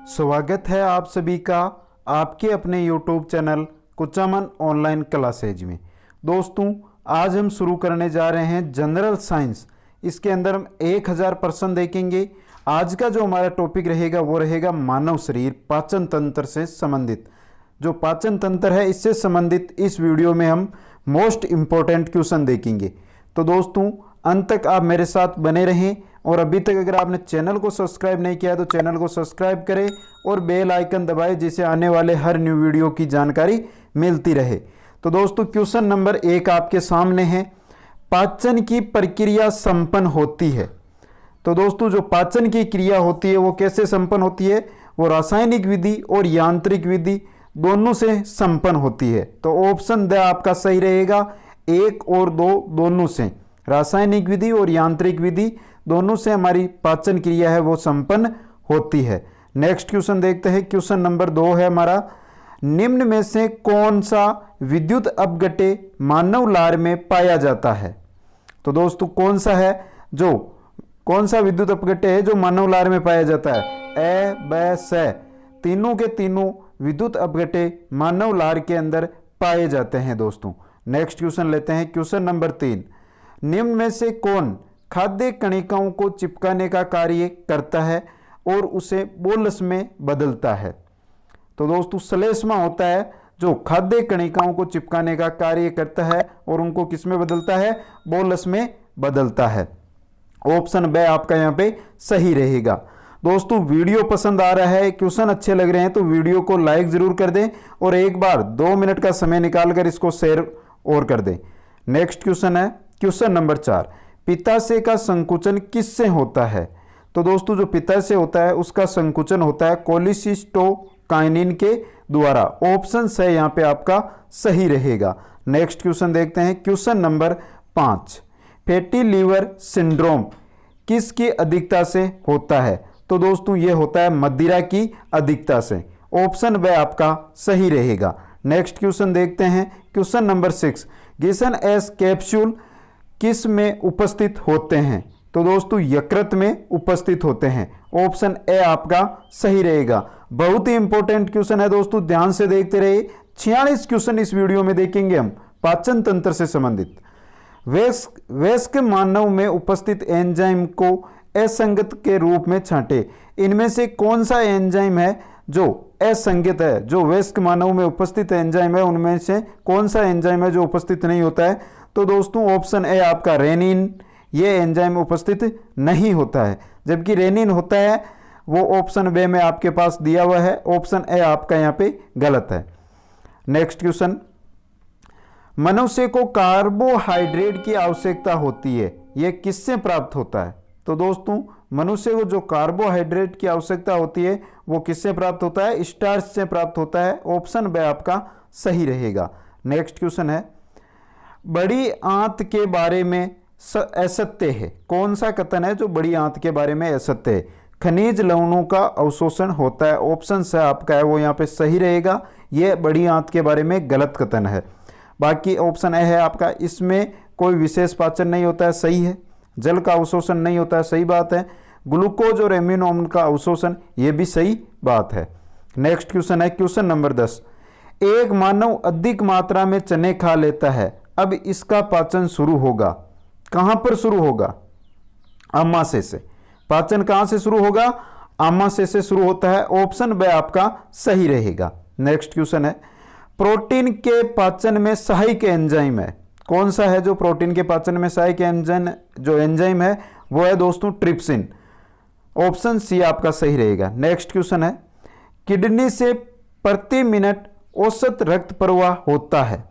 स्वागत है आप सभी का आपके अपने YouTube channel Kuchaman online classes में। दोस्तों, आज हम शुरू करने जा रहे हैं जनरल साइंस। इसके अंदर हम 1000 प्रश्न देखेंगे। आज का जो हमारा टॉपिक रहेगा वो रहेगा मानव शरीर पाचन तंत्र से संबंधित। जो पाचन तंत्र है इससे संबंधित इस वीडियो में हम मोस्ट इम्पोर्टेंट क्वेश्चन देखेंगे। तो दोस्तों, अंत तक आप मेरे साथ बने रहें और अभी तक अगर आपने चैनल को सब्सक्राइब नहीं किया तो चैनल को सब्सक्राइब करें और बेल आइकन दबाएं, जिससे आने वाले हर न्यू वीडियो की जानकारी मिलती रहे। तो दोस्तों, क्वेश्चन नंबर 1 आपके सामने है, पाचन की प्रक्रिया संपन्न होती है। तो दोस्तों, जो पाचन की क्रिया होती है वो कैसे संपन्न होती है? वो रासायनिक विधि और यांत्रिक विधि दोनों से संपन्न होती है। तो ऑप्शन द आपका सही रहेगा, 1 और 2 दोनों से, रासायनिक विधि और यांत्रिक विधि दोनों से हमारी पाचन क्रिया है वो संपन्न होती है। नेक्स्ट क्वेश्चन देखते हैं। क्वेश्चन नंबर 2 है हमारा, निम्न में से कौन सा विद्युत अपघट्य मानव लार में पाया जाता है? तो दोस्तों, कौन सा विद्युत अपघट्य है जो मानव लार में पाया जाता है? ए, ब, स तीनों के तीनों विद्युत अपघट्य मानव लार के अंदर पाए जाते हैं। दोस्तों, नेक्स्ट क्वेश्चन लेते हैं। क्वेश्चन नंबर 3, निम्न में से कौन खाद्य कणिकाओं को चिपकाने का कार्य करता है और उसे बोलस में बदलता है? तो दोस्तों, श्लेष्मा होता है जो खाद्य कणिकाओं को चिपकाने का कार्य करता है और उनको किस में बदलता है? बोलस में बदलता है। ऑप्शन ब आपका यहाँ पे सही रहेगा। दोस्तों, वीडियो पसंद आ रहा है, क्वेश्चन अच्छे लग रहे हैं तो वीडियो को लाइक जरूर कर दें और एक बार 2 मिनट का समय निकालकर इसको शेयर और कर दें। नेक्स्ट क्वेश्चन है क्वेश्चन नंबर 4, पित्ताशय का संकुचन किससे होता है? तो दोस्तों, जो पित्ताशय होता है उसका संकुचन होता है कोलिसिस्टोकाइनिन के द्वारा। ऑप्शन स यहाँ पे आपका सही रहेगा। नेक्स्ट क्वेश्चन देखते हैं। Question number 5, fatty liver syndrome किसकी अधिकता से होता है? तो दोस्तों, ये होता है मदिरा की अधिकता से। ऑप्शन ब आपका सही रहेगा। नेक्स्ट क्वेश्चन देखते हैं। क्वेश्चन नंबर 6, गिसन एस कैप्सूल किस में उपस्थित होते हैं? तो दोस्तों, यकृत में उपस्थित होते हैं। ऑप्शन ए आपका सही रहेगा। बहुत ही इंपॉर्टेंट क्वेश्चन है दोस्तों, ध्यान से देखते रहिए। 46 क्वेश्चन इस वीडियो में देखेंगे हम पाचन तंत्र से संबंधित। वयस्क मानव में उपस्थित एंजाइम को असंगत के रूप में छांटे। इनमें से कौन सा एंजाइम है जो असंगत है? जो वयस्क मानव में उपस्थित एंजाइम है उनमें से कौन सा एंजाइम है जो उपस्थित नहीं होता है? तो दोस्तों, ऑप्शन ए आपका रेनिन, ये एंजाइम उपस्थित नहीं होता है, जबकि रेनिन होता है वो ऑप्शन बे में आपके पास दिया हुआ है। ऑप्शन ए आपका यहाँ पे गलत है। नेक्स्ट क्वेश्चन, मनुष्य को कार्बोहाइड्रेट की आवश्यकता होती है, यह किससे प्राप्त होता है? तो दोस्तों, मनुष्य को जो कार्बोहाइड्रेट की आवश्यकता होती है वो किससे प्राप्त होता है? स्टार्च से प्राप्त होता है। ऑप्शन बे आपका सही रहेगा। नेक्स्ट क्वेश्चन है, बड़ी आंत के बारे में असत्य है। कौन सा कथन है जो बड़ी आंत के बारे में असत्य है? खनिज लवणों का अवशोषण होता है। ऑप्शन से आपका है वो यहाँ पे सही रहेगा। ये बड़ी आंत के बारे में गलत कथन है। बाकी ऑप्शन ए है आपका, इसमें कोई विशेष पाचन नहीं होता है, सही है। जल का अवशोषण नहीं होता है, सही बात है। ग्लूकोज और एमिनो अम्ल का अवशोषण, ये भी सही बात है। नेक्स्ट क्वेश्चन है क्वेश्चन नंबर 10, एक मानव अधिक मात्रा में चने खा लेता है, अब इसका पाचन शुरू होगा, कहां पर शुरू होगा? आमाशय से। पाचन कहां से शुरू होगा? आमाशय से शुरू होता है। ऑप्शन ब आपका सही रहेगा। नेक्स्ट क्वेश्चन है, प्रोटीन के पाचन में सहायक एंजाइम है, कौन सा है जो प्रोटीन के पाचन में सहायक एंजाइम है? वो है दोस्तों ट्रिप्सिन। ऑप्शन सी आपका सही रहेगा। नेक्स्ट क्वेश्चन है, किडनी से प्रति मिनट औसत रक्त प्रवाह होता है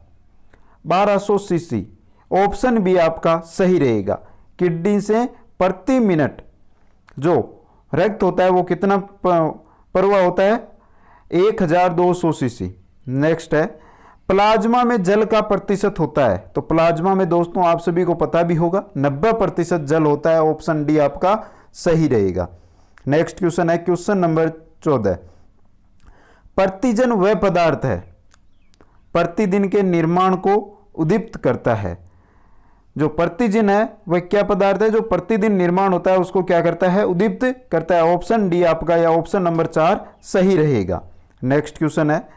1200 सीसी। ऑप्शन बी आपका सही रहेगा। किडनी से प्रति मिनट जो रक्त होता है वो कितना प्रवाह होता है? 1200 सीसी। नेक्स्ट है, प्लाज्मा में जल का प्रतिशत होता है। तो प्लाज्मा में दोस्तों आप सभी को पता भी होगा 90% जल होता है। ऑप्शन डी आपका सही रहेगा। नेक्स्ट क्वेश्चन है क्वेश्चन नंबर 14, प्रतिजन वह पदार्थ है प्रतिदिन के निर्माण को उद्दीप्त करता है। जो प्रतिजिन है वह क्या पदार्थ है जो प्रतिदिन निर्माण होता है उसको क्या करता है, उद्दीप्त करता है। ऑप्शन डी आपका या ऑप्शन नंबर 4 सही रहेगा। नेक्स्ट क्वेश्चन है,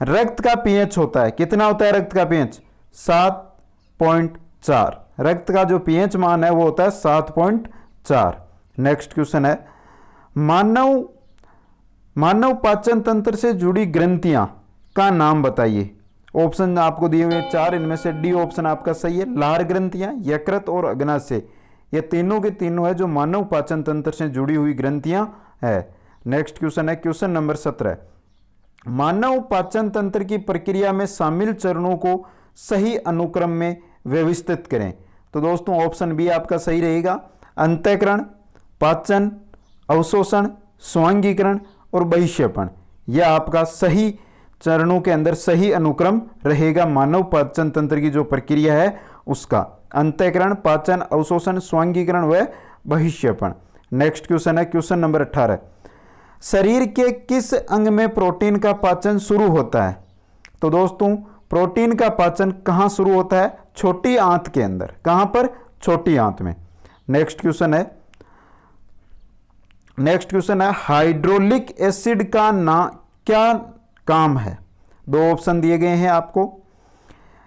रक्त का पीएच होता है, कितना होता है रक्त का पीएच? 7.4। रक्त का जो पीएच मान है वो होता है 7.4। नेक्स्ट क्वेश्चन है, मानव पाचन तंत्र से जुड़ी ग्रंथियां का नाम बताइए। ऑप्शन आपको दिए हुए 4, इनमें से डी ऑप्शन आपका सही है। लार ग्रंथियां, यकृत और अग्नाशय, ये तीनों के तीनों है जो मानव पाचन तंत्र से जुड़ी हुई ग्रंथियां है। नेक्स्ट क्वेश्चन है क्वेश्चन नंबर 17, मानव पाचन तंत्र की प्रक्रिया में शामिल चरणों को सही अनुक्रम में व्यवस्थित करें। तो दोस्तों ऑप्शन बी आपका सही रहेगा। अंतःकरण, पाचन, अवशोषण, स्वांगीकरण और बहिष्यपन, यह आपका सही चरणों के अंदर सही अनुक्रम रहेगा। मानव पाचन तंत्र की जो प्रक्रिया है उसका अंतःकरण, पाचन, अवशोषण, स्वांगीकरण व बहिष्यपन। नेक्स्ट क्वेश्चन है क्वेश्चन नंबर 18, शरीर के किस अंग में प्रोटीन का पाचन शुरू होता है? तो दोस्तों प्रोटीन का पाचन कहां शुरू होता है? छोटी आंत के अंदर। कहां पर? छोटी आंत में। नेक्स्ट क्वेश्चन है हाइड्रोलिक एसिड का क्या काम है? 2 ऑप्शन दिए गए हैं आपको।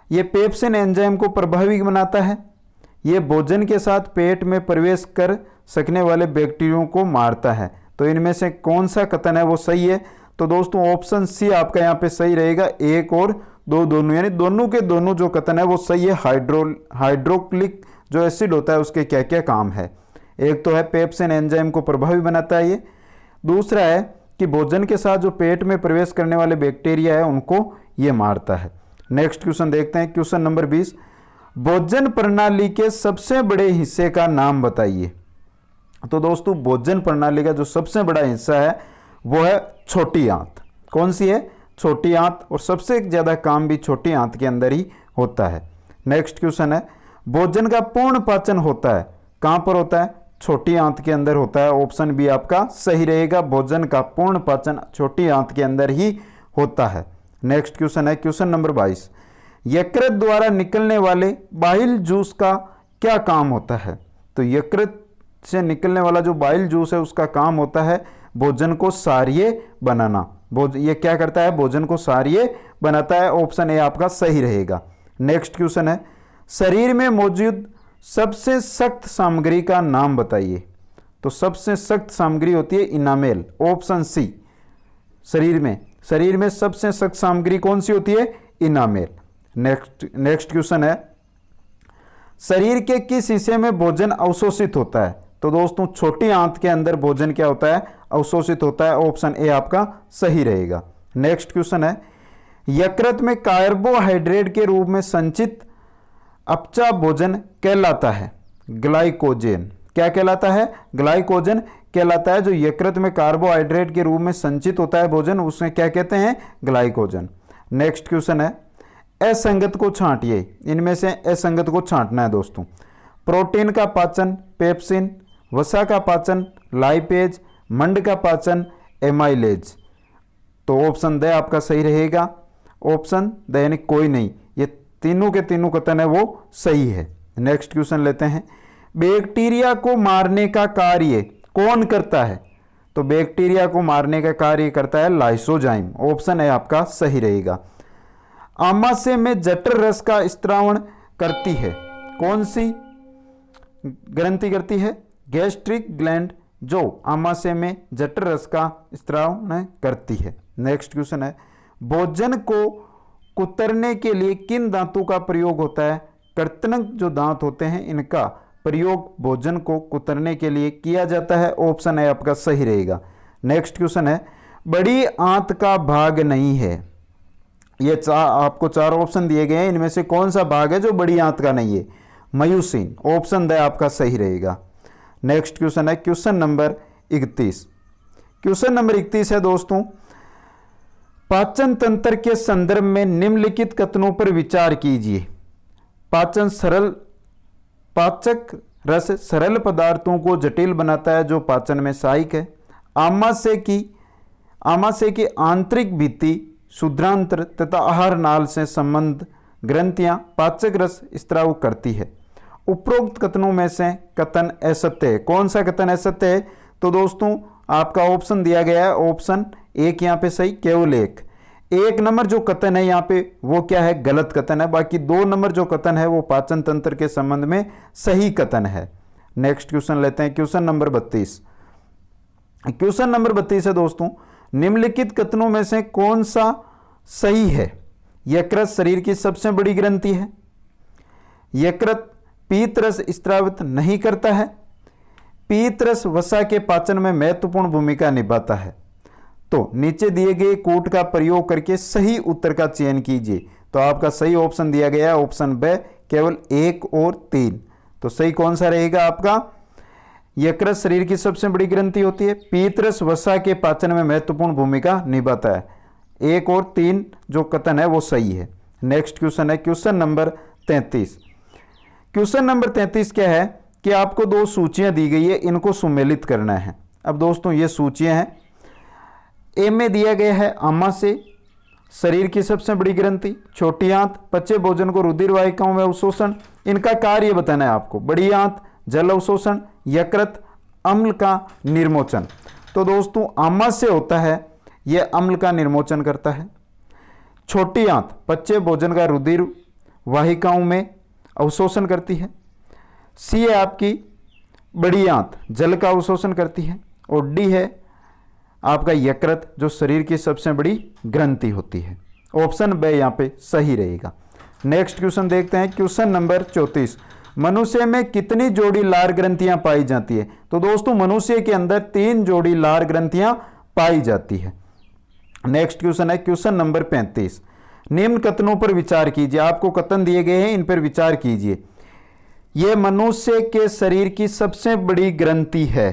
यह पेप्सिन एंजाइम को प्रभावी बनाता है, यह भोजन के साथ पेट में प्रवेश कर सकने वाले बैक्टीरिया को मारता है। तो इनमें से कौन सा कथन है वो सही है? तो दोस्तों ऑप्शन सी आपका यहाँ पे सही रहेगा। 1 और 2 दोनों, यानी दोनों के दोनों जो कथन है वो सही है। हाइड्रोक्लिक जो एसिड होता है उसके क्या क्या काम है? एक तो है पेप्सिन एंजाइम को प्रभावी बनाता है ये, दूसरा है कि भोजन के साथ जो पेट में प्रवेश करने वाले बैक्टीरिया है उनको ये मारता है। नेक्स्ट क्वेश्चन देखते हैं क्वेश्चन नंबर 20, भोजन प्रणाली के सबसे बड़े हिस्से का नाम बताइए। तो दोस्तों भोजन प्रणाली का जो सबसे बड़ा हिस्सा है वो है छोटी आंत। कौन सी है? छोटी आंत, और सबसे ज्यादा काम भी छोटी आंत के अंदर ही होता है। नेक्स्ट क्वेश्चन है, भोजन का पूर्ण पाचन होता है कहां पर होता है? छोटी आंत के अंदर होता है। ऑप्शन बी आपका सही रहेगा। भोजन का पूर्ण पाचन छोटी आंत के अंदर ही होता है। नेक्स्ट क्वेश्चन है क्वेश्चन नंबर 22, यकृत द्वारा निकलने वाले बाइल जूस का क्या काम होता है? तो यकृत से निकलने वाला जो बाइल जूस है उसका काम होता है भोजन को सारीय बनाना। ये क्या करता है? भोजन को सारीय बनाता है। ऑप्शन ए आपका सही रहेगा। नेक्स्ट क्वेश्चन है, शरीर में मौजूद सबसे सख्त सामग्री का नाम बताइए। तो सबसे सख्त सामग्री होती है इनामेल। ऑप्शन सी, शरीर में सबसे सख्त सामग्री कौन सी होती है? इनामेल। नेक्स्ट क्वेश्चन है, शरीर के किस हिस्से में भोजन अवशोषित होता है? तो दोस्तों छोटी आंत के अंदर भोजन क्या होता है? अवशोषित होता है। ऑप्शन ए आपका सही रहेगा। नेक्स्ट क्वेश्चन है, यकृत में कार्बोहाइड्रेट के रूप में संचित अपचा भोजन कहलाता है ग्लाइकोजन। क्या कहलाता है? ग्लाइकोजन कहलाता है। जो यकृत में कार्बोहाइड्रेट के रूप में संचित होता है भोजन उसमें क्या कहते हैं? ग्लाइकोजन। नेक्स्ट क्वेश्चन है, असंगत को छांटिए। इनमें से असंगत को छांटना है दोस्तों। प्रोटीन का पाचन पेप्सिन, वसा का पाचन लाइपेज, मंड का पाचन एमाइलेज। तो ऑप्शन द आपका सही रहेगा। ऑप्शन द यानी कोई नहीं, ये तीनों के तीनों कथन है वो सही है। नेक्स्ट क्वेश्चन लेते हैं, बैक्टीरिया को मारने का कार्य कौन करता है? तो बैक्टीरिया को मारने का कार्य करता है लाइसोजाइम। ऑप्शन है आपका सही रहेगा। आमाशय में जठर रस का स्त्रावण करती है कौन सी ग्रंथि करती है? गैस्ट्रिक ग्लैंड, जो आमाशय में जठर रस का स्त्रावण करती है। नेक्स्ट क्वेश्चन है, भोजन को कुतरने के लिए किन दांतों का प्रयोग होता है? कर्तनक जो दांत होते हैं इनका प्रयोग भोजन को कुतरने के लिए किया जाता है। ऑप्शन है आपका सही रहेगा। नेक्स्ट क्वेश्चन है, बड़ी आंत का भाग नहीं है। ये आपको 4 ऑप्शन दिए गए हैं, इनमें से कौन सा भाग है जो बड़ी आंत का नहीं है? मयूसिन। ऑप्शन द आपका सही रहेगा। नेक्स्ट क्वेश्चन है क्वेश्चन नंबर 31। क्वेश्चन नंबर 31 है दोस्तों, पाचन तंत्र के संदर्भ में निम्नलिखित कथनों पर विचार कीजिए। पाचक रस सरल पदार्थों को जटिल बनाता है जो पाचन में सहायक है। आमाशय की आंतरिक भित्ति शुद्रांत्र तथा आहार नाल से संबंध ग्रंथियां पाचक रस स्त्राव करती है। उपरोक्त कथनों में से कथन असत्य है। कौन सा कथन असत्य है? तो दोस्तों आपका ऑप्शन दिया गया है, ऑप्शन एक यहाँ पे सही, केवल एक नंबर जो कथन है यहाँ पे वो क्या है? गलत कथन है। बाकी 2 नंबर जो कथन है वो पाचन तंत्र के संबंध में सही कथन है। नेक्स्ट क्वेश्चन लेते हैं, क्वेश्चन नंबर 32। क्वेश्चन नंबर 32 है दोस्तों, निम्नलिखित कथनों में से कौन सा सही है? यकृत शरीर की सबसे बड़ी ग्रंथि है। यकृत पीत रस स्रावित नहीं करता है। पीत रस वसा के पाचन में महत्वपूर्ण भूमिका निभाता है। तो नीचे दिए गए कोड का प्रयोग करके सही उत्तर का चयन कीजिए। तो आपका सही ऑप्शन दिया गया है ऑप्शन ब, केवल 1 और 3। तो सही कौन सा रहेगा आपका? यकृत शरीर की सबसे बड़ी ग्रंथि होती है, पीतरस वसा के पाचन में महत्वपूर्ण भूमिका निभाता है। 1 और 3 जो कथन है वो सही है। नेक्स्ट क्वेश्चन है क्वेश्चन नंबर 33। क्वेश्चन नंबर 33 क्या है कि आपको 2 सूचियां दी गई है, इनको सुमेलित करना है। अब दोस्तों ये सूचियां हैं, ए में दिया गया है आमाशय शरीर की सबसे बड़ी ग्रंथि, छोटी आंत पचे भोजन को रुधिर वाहिकाओं में अवशोषण, इनका कार्य बताना है आपको। बड़ी आंत जल अवशोषण, यकृत अम्ल का निर्मोचन। तो दोस्तों आमाशय होता है यह अम्ल का निर्मोचन करता है। छोटी आंत पचे भोजन का रुधिर वाहिकाओं में अवशोषण करती है। सी है आपकी बड़ी आंत जल का अवशोषण करती है। और डी है आपका यकृत जो शरीर की सबसे बड़ी ग्रंथि होती है। ऑप्शन बी यहाँ पे सही रहेगा। नेक्स्ट क्वेश्चन देखते हैं, क्वेश्चन नंबर 34। मनुष्य में कितनी जोड़ी लार ग्रंथियां पाई जाती है? तो दोस्तों मनुष्य के अंदर 3 जोड़ी लार ग्रंथियां पाई जाती है। नेक्स्ट क्वेश्चन है क्वेश्चन नंबर 35। निम्न कथनों पर विचार कीजिए। आपको कथन दिए गए हैं, इन पर विचार कीजिए। यह मनुष्य के शरीर की सबसे बड़ी ग्रंथि है।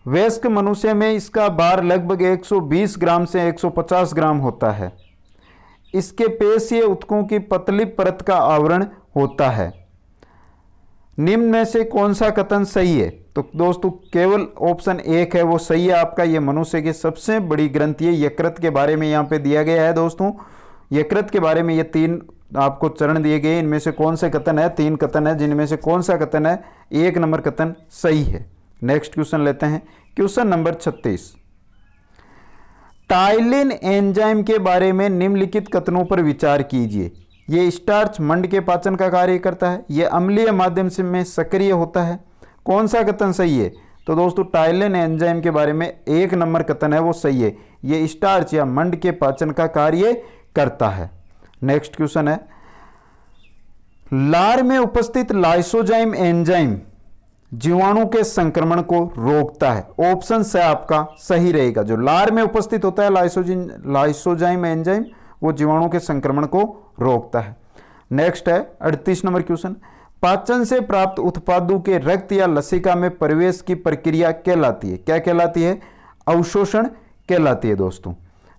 वयस्क मनुष्य में इसका भार लगभग 120 ग्राम से 150 ग्राम होता है। इसके पेशीय ऊतकों की पतली परत का आवरण होता है। निम्न में से कौन सा कथन सही है? तो दोस्तों केवल ऑप्शन 1 है वो सही है आपका। ये मनुष्य की सबसे बड़ी ग्रंथि है। यकृत के बारे में यहाँ पे दिया गया है दोस्तों। यकृत के बारे में ये 3 आपको चरण दिए गए, इनमें से कौन से कथन है? 3 कथन है, जिनमें से कौन सा कथन है? 1 नंबर कथन सही है। नेक्स्ट क्वेश्चन लेते हैं, क्वेश्चन नंबर 36। टाइलिन एंजाइम के बारे में निम्नलिखित कथनों पर विचार कीजिए। ये स्टार्च मंड के पाचन का कार्य करता है। यह अम्लीय माध्यम से में सक्रिय होता है। कौन सा कथन सही है? तो दोस्तों टाइलिन एंजाइम के बारे में 1 नंबर कथन है वो सही है। ये स्टार्च या मंड के पाचन का कार्य करता है। नेक्स्ट क्वेश्चन है, लार में उपस्थित लाइसोजाइम एंजाइम जीवाणु के संक्रमण को रोकता है। ऑप्शन से आपका सही रहेगा। जो लार में उपस्थित होता है लाइसोजाइम एंजाइम वो जीवाणु के संक्रमण को रोकता है। नेक्स्ट है 38 नंबर क्वेश्चन। पाचन से प्राप्त उत्पादों के रक्त या लसिका में प्रवेश की प्रक्रिया कहलाती है। क्या कहलाती है? अवशोषण कहलाती है दोस्तों।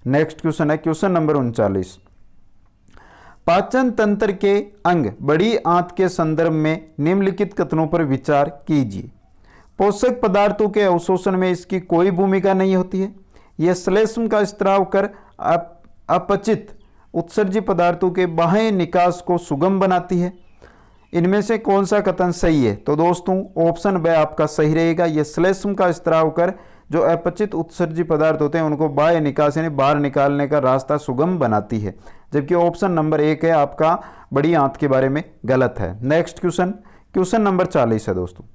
नेक्स्ट क्वेश्चन है क्वेश्चन नंबर 39। पाचन तंत्र के अंग बड़ी आंत के संदर्भ में निम्नलिखित कथनों पर विचार कीजिए। पोषक पदार्थों के अवशोषण में इसकी कोई भूमिका नहीं होती है। यह श्लेष्म का स्त्राव कर अपचित उत्सर्जी पदार्थों के बाह्य निकास को सुगम बनाती है। इनमें से कौन सा कथन सही है? तो दोस्तों ऑप्शन बी आपका सही रहेगा। यह श्लेष्म का स्त्राव कर जो अपचित उत्सर्जी पदार्थ होते हैं उनको बाह्य निकास यानी बाहर निकालने का रास्ता सुगम बनाती है। जबकि ऑप्शन नंबर 1 है आपका बड़ी आंत के बारे में गलत है। नेक्स्ट क्वेश्चन, क्वेश्चन नंबर 40 है दोस्तों।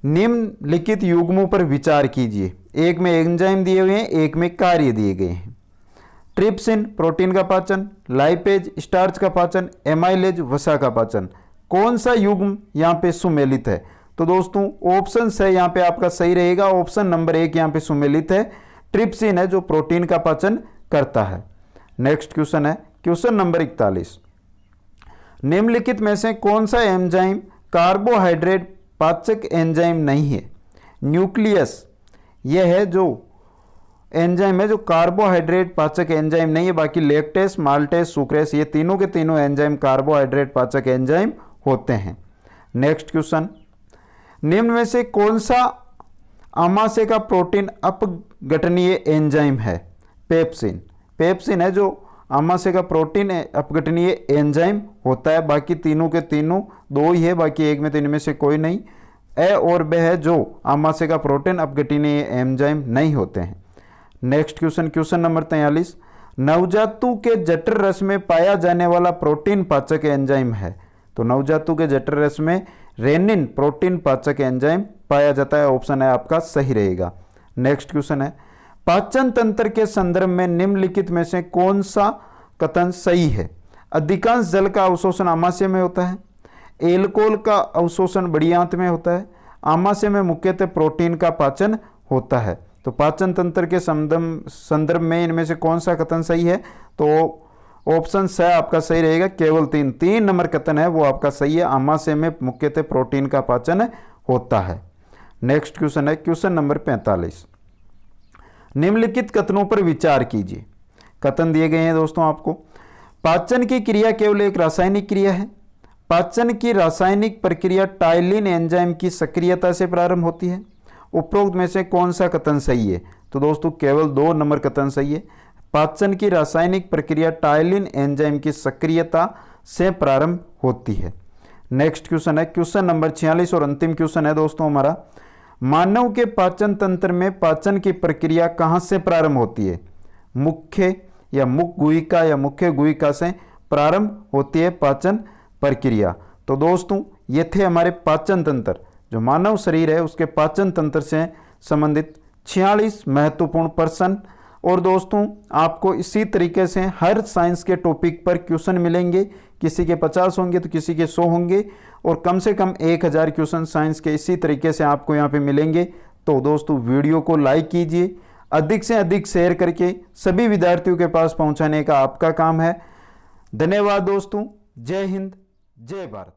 निम्नलिखित युग्मों पर विचार कीजिए। एक में एंजाइम दिए हुए हैं, एक में कार्य दिए गए हैं। ट्रिप्सिन प्रोटीन का पाचन, लाइपेज स्टार्च का पाचन, एमाइलेज वसा का पाचन। कौन सा युग्म यहाँ पे सुमेलित है? तो दोस्तों ऑप्शन से यहाँ पे आपका सही रहेगा। ऑप्शन नंबर 1 यहाँ पे सुमेलित है। ट्रिप्सिन है जो प्रोटीन का पाचन करता है। नेक्स्ट क्वेश्चन है क्वेश्चन नंबर 41। निम्नलिखित में से कौन सा एंजाइम कार्बोहाइड्रेट पाचक एंजाइम नहीं है? न्यूक्लियस यह है जो एंजाइम है जो कार्बोहाइड्रेट पाचक एंजाइम नहीं है। बाकी लैक्टेस, माल्टेस, सुक्रेस ये तीनों के तीनों एंजाइम कार्बोहाइड्रेट पाचक एंजाइम होते हैं। नेक्स्ट क्वेश्चन, निम्न में से कौन सा आमाशय का प्रोटीन अपघटनीय एंजाइम है? पेप्सिन। पेप्सिन है जो आमाशय का प्रोटीन अपघटनीय एंजाइम होता है, बाकी तीनों के तीनों दो ही है, बाकी एक में तो इनमें से कोई नहीं। ए और ब है जो आमाशय का प्रोटीन अपघटनीय एंजाइम नहीं होते हैं। नेक्स्ट क्वेश्चन, क्वेश्चन नंबर 43, नवजातु के जठर रस में पाया जाने वाला प्रोटीन पाचक एंजाइम है। तो नवजातु के जठर रस में रेनिन प्रोटीन पाचक एंजाइम पाया जाता है। ऑप्शन है आपका सही रहेगा। नेक्स्ट क्वेश्चन है, पाचन तंत्र के संदर्भ में निम्नलिखित में से कौन सा कथन सही है। अधिकांश जल का अवशोषण आमाशय में होता है, एल्कोहल का अवशोषण बड़ी आंत में होता है, आमाशय में मुख्यतः प्रोटीन का पाचन होता है। तो पाचन तंत्र के संदर्भ में इनमें से कौन सा कथन सही है। तो ऑप्शन स आपका सही रहेगा। केवल तीन नंबर कथन है वो आपका सही है। आमाशय में मुख्यतः प्रोटीन का पाचन होता है। नेक्स्ट क्वेश्चन है क्वेश्चन नंबर 45, निम्नलिखित कथनों पर विचार कीजिए। कथन दिए गए हैं दोस्तों आपको। पाचन की क्रिया केवल एक रासायनिक क्रिया है। पाचन की रासायनिक प्रक्रिया टाइलिन एंजाइम की सक्रियता से प्रारंभ होती है। उपरोक्त में से कौन सा कथन सही है। तो दोस्तों केवल 2 नंबर कथन सही है। पाचन की रासायनिक प्रक्रिया टाइलिन एंजाइम की सक्रियता से प्रारंभ होती है। नेक्स्ट क्वेश्चन है क्वेश्चन नंबर 46 और अंतिम क्वेश्चन है दोस्तों हमारा। मानव के पाचन तंत्र में पाचन की प्रक्रिया कहाँ से प्रारंभ होती है। मुख्य या मुख गुहिका या मुख्य गुहिका से प्रारंभ होती है पाचन प्रक्रिया। तो दोस्तों ये थे हमारे पाचन तंत्र, जो मानव शरीर है उसके पाचन तंत्र से संबंधित 46 महत्वपूर्ण प्रश्न। और दोस्तों आपको इसी तरीके से हर साइंस के टॉपिक पर क्वेश्चन मिलेंगे। किसी के 50 होंगे तो किसी के 100 होंगे, और कम से कम 1000 क्वेश्चन साइंस के इसी तरीके से आपको यहाँ पे मिलेंगे। तो दोस्तों वीडियो को लाइक कीजिए, अधिक से अधिक शेयर करके सभी विद्यार्थियों के पास पहुँचाने का आपका काम है। धन्यवाद दोस्तों। जय हिंद, जय भारत।